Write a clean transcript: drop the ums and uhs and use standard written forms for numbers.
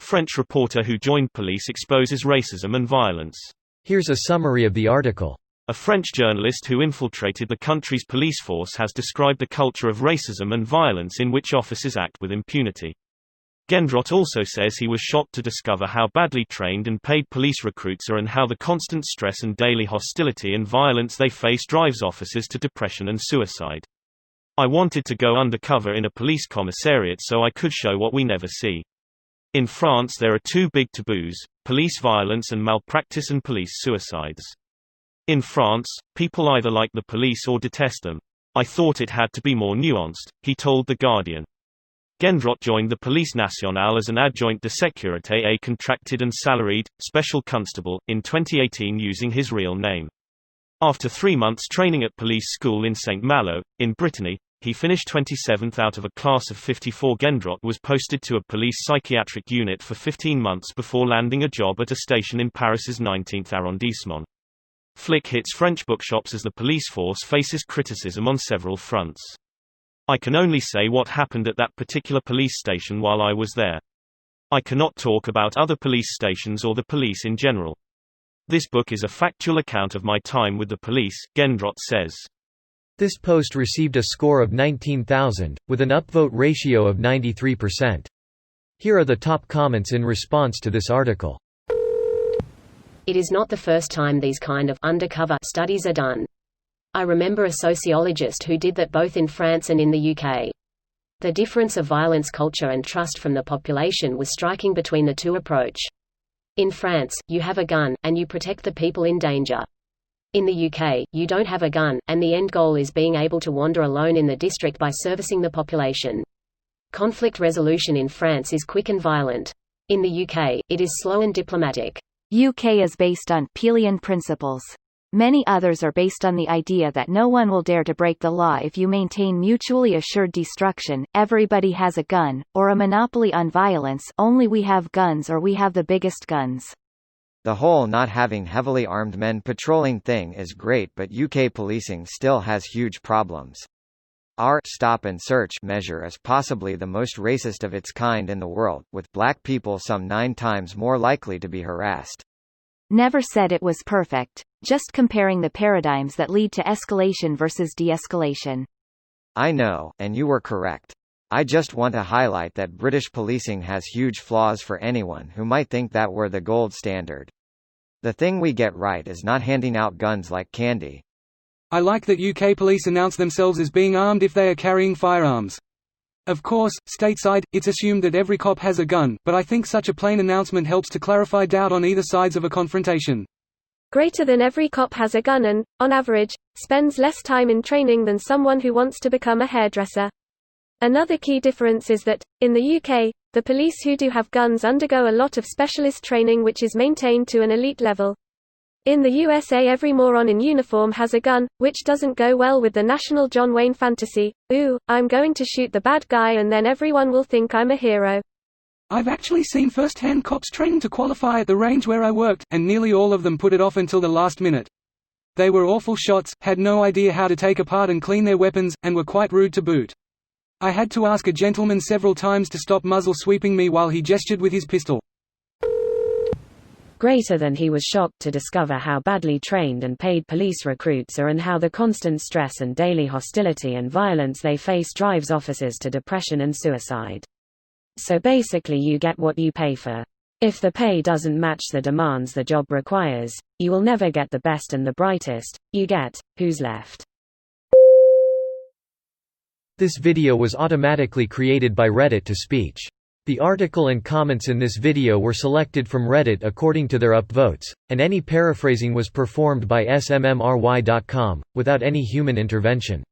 French reporter who joined police exposes racism and violence. Here's a summary of the article. A French journalist who infiltrated the country's police force has described a culture of racism and violence in which officers act with impunity. Gendrot also says he was shocked to discover how badly trained and paid police recruits are and how the constant stress and daily hostility and violence they face drives officers to depression and suicide. I wanted to go undercover in a police commissariat so I could show what we never see. In France there are two big taboos: police violence and malpractice and police suicides. In France, people either like the police or detest them. I thought it had to be more nuanced, he told The Guardian. Gendrot joined the Police Nationale as an adjoint de sécurité, a contracted and salaried, special constable, in 2018 using his real name. After 3 months training at police school in Saint-Malo, in Brittany, he finished 27th out of a class of 54. Gendrot was posted to a police psychiatric unit for 15 months before landing a job at a station in Paris's 19th arrondissement. Flick hits French bookshops as the police force faces criticism on several fronts. I can only say what happened at that particular police station while I was there. I cannot talk about other police stations or the police in general. This book is a factual account of my time with the police, Gendrot says. This post received a score of 19,000, with an upvote ratio of 93%. Here are the top comments in response to this article. It is not the first time these kind of undercover studies are done. I remember a sociologist who did that both in France and in the UK. The difference of violence culture and trust from the population was striking between the two approach. In France, you have a gun, and you protect the people in danger. In the UK, you don't have a gun, and the end goal is being able to wander alone in the district by servicing the population. Conflict resolution in France is quick and violent. In the UK, it is slow and diplomatic. UK is based on Peelian principles. Many others are based on the idea that no one will dare to break the law if you maintain mutually assured destruction, everybody has a gun, or a monopoly on violence, only we have guns or we have the biggest guns. The whole not having heavily armed men patrolling thing is great, but UK policing still has huge problems. Our stop and search measure is possibly the most racist of its kind in the world, with black people some 9 times more likely to be harassed. Never said it was perfect, just comparing the paradigms that lead to escalation versus de-escalation. I know, and you were correct. I just want to highlight that British policing has huge flaws for anyone who might think that we're the gold standard. The thing we get right is not handing out guns like candy. I like that UK police announce themselves as being armed if they are carrying firearms. Of course, stateside, it's assumed that every cop has a gun, but I think such a plain announcement helps to clarify doubt on either sides of a confrontation. Greater than every cop has a gun and, on average, spends less time in training than someone who wants to become a hairdresser. Another key difference is that, in the UK, the police who do have guns undergo a lot of specialist training which is maintained to an elite level. In the USA every moron in uniform has a gun, which doesn't go well with the national John Wayne fantasy, ooh, I'm going to shoot the bad guy and then everyone will think I'm a hero. I've actually seen first-hand cops trained to qualify at the range where I worked, and nearly all of them put it off until the last minute. They were awful shots, had no idea how to take apart and clean their weapons, and were quite rude to boot. I had to ask a gentleman several times to stop muzzle sweeping me while he gestured with his pistol. Greater than he was shocked to discover how badly trained and paid police recruits are and how the constant stress and daily hostility and violence they face drives officers to depression and suicide. So basically you get what you pay for. If the pay doesn't match the demands the job requires, you will never get the best and the brightest, you get, who's left. This video was automatically created by Reddit to speech. The article and comments in this video were selected from Reddit according to their upvotes, and any paraphrasing was performed by smmry.com, without any human intervention.